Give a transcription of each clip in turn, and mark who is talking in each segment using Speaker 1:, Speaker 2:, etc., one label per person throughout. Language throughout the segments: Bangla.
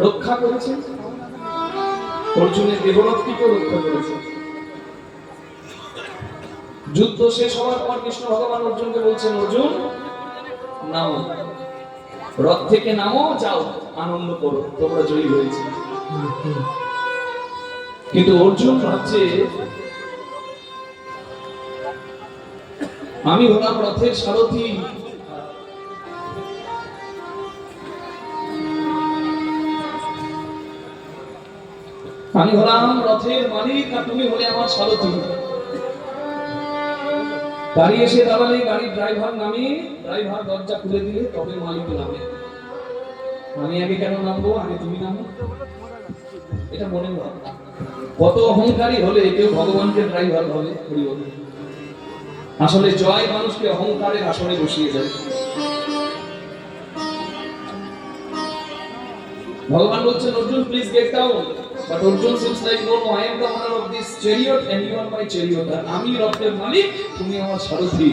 Speaker 1: রক্ষা করেছে, অর্জুনের দেহরক্ষীকে রক্ষা করেছে। যুদ্ধ শেষ হওয়ার পর কৃষ্ণ ভগবান অর্জুনকে বলছেন, অর্জুন নামো, রথ থেকে নামো, যাও আনন্দ করো, তোমরা জয়ী হয়েছে। কিন্তু অর্জুন ভাবছে আমি হলাম রথের সারথি, আমি হলাম রথের মালিক আর তুমি হলে আমার সারথি। গাড়ি এসে দাঁড়ালে গাড়ির ড্রাইভার নামে, ড্রাইভার দরজা খুলে দিলে তবে মালিক নামে। আমি আগে কেন নামবো, আগে তুমি নামো, এটা মনে হয়। কত অহংকারী হলে কেউ ভগবানকে ড্রাইভার ভাবে। আসলে জয় মানুষকে অহংকারের আসনে বসিয়ে দেয়। ভগবান বলছেন, Arjun please get down. But Arjun seems like, no, I am the owner of this chariot and you are my chariot. আর আমি রথের মালিক, তুমি আমার সারথি,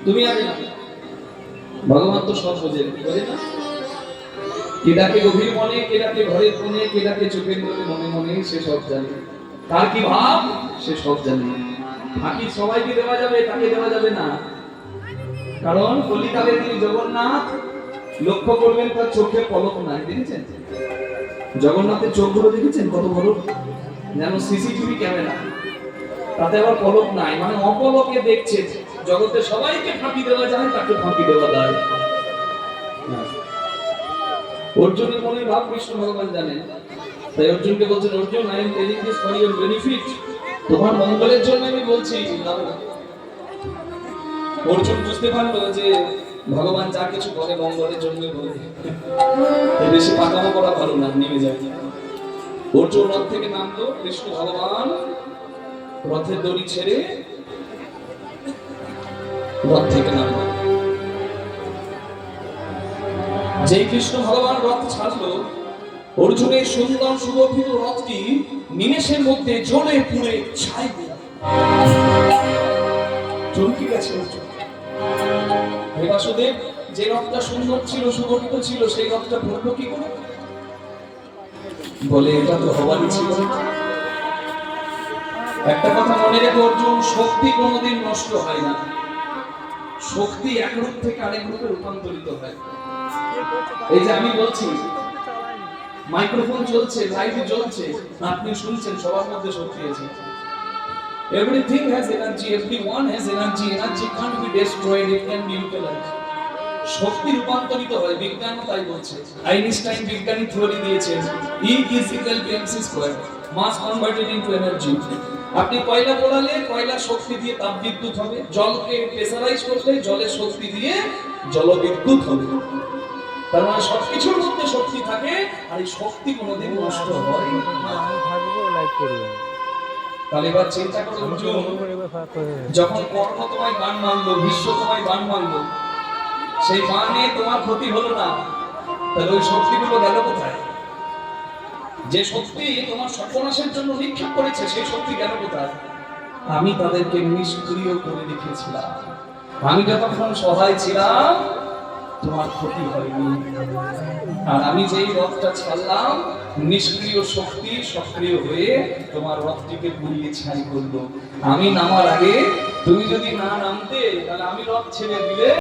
Speaker 1: তুমি আগে না। ভগবান তো সব বোঝেন, বোঝে না? কে ডাকে গভীর মনে, কে ডাকে ঘরের কোণে, কে ডাকে চোখের মনে, মনে মনে, সে সব জানে। তার কি ভাব সে সব জানে। বাকি সবাইকে দেওয়া যাবে, তাকে দেওয়া যাবে না। কারণ কলিকালে তিনি জগন্নাথ, লক্ষ্য করবেন তার চোখে পলক নাই, দেখেছেন? জগন্নাথের চোখগুলো দেখেছেন কত বড়, যেন সিসিটিভি ক্যামেরা, তাতে আবার পলক নাই, মানে অপলকে দেখছে। জগতে সবাইকে ফাঁকি দেওয়া যায়, তাকে ফাঁকি দেওয়া যায়। অর্জুনের মনে ভাব কৃষ্ণ ভগবান জানেন, তাই অর্জুনকে বলছেন, Arjun I am telling this for your benefit, তোমার মঙ্গলের জন্য আমি বলছি। অর্জুন বুঝতে পারলো যে ভগবান যা কিছু করে মঙ্গলের জন্য বলে, বেশি পাকামো করা ভালো না, নেমে যায়। অর্জুন রথ থেকে নামলো, কৃষ্ণ ভগবান রথের দড়ি ছেড়ে রথ থেকে নামলো। যেই কৃষ্ণ ভগবান রথ ছাড়লো, অর্জুনের সুন্দর সুগঠিত রথটি নিমেষের মধ্যে জ্বলে পুড়ে ছাই চমকে গেছে অর্জুন। হে বাসুদেব, যে রথটা সুন্দর ছিল, সুগঠিত ছিল, সেই রথটা পড়লো কি করে? বলে এটা তো হওয়ারই ছিল। একটা কথা মনে রেখো অর্জুন, শক্তি কোনোদিন নষ্ট হয় না। শক্তি এক রূপ থেকে আরেক রূপে রূপান্তরিত হয়। এই যে আমি বলছি, মাইক্রোফোন চলছে, লাইভ জ্বলছে, আপনি শুনছেন, সবার মধ্যে শক্তি আছে। Everything has energy, everyone has energy. Energy can't be destroyed, it can be utilized. শক্তি রূপান্তরিত হয়, বিজ্ঞান তাই বলছে। আইনস্টাইন বিজ্ঞানী থিওরি দিয়েছেন, E is equal to mc squared, mass converted into energy. আপনি কয়লা পোড়ালে কয়লা শক্তি দিয়ে তাপ বিদ্যুৎ হবে, জলকে প্রেসারাইজ করলে জলের শক্তি দিয়ে জলবিদ্যুৎ হবে। তার মানে সবকিছুর মধ্যে শক্তি থাকে, আর এই শক্তি কোনোদিন নষ্ট হয় না। তাহলে এবার চিন্তা করো অর্জুন, যখন কর্ম তোমায় বান মারলো, বিশ্ব তোমায় বান মারলো, সেই বানে তোমার ক্ষতি হলো না, তাহলে ওই শক্তিগুলো গেল কোথায়? যে শক্তি তোমার সর্বনাশের জন্য নিক্ষেপ করেছে, সেই শক্তি গেল কোথায়? আমি তাদেরকে নিষ্ক্রিয় করে রেখেছিলাম। আমি যতক্ষণ সহায় ছিলাম তোমার ক্ষতি হয়নি। আর আমি যেই রথটা ছাড়লাম, নিষ্ক্রিয় শক্তি সক্রিয় হয়ে তোমার রথটিকে পুড়িয়ে ছাই করলো। আমি নামার আগে তুমি যদি না নামতে, তাহলে আমি রথ ছেড়ে দিলে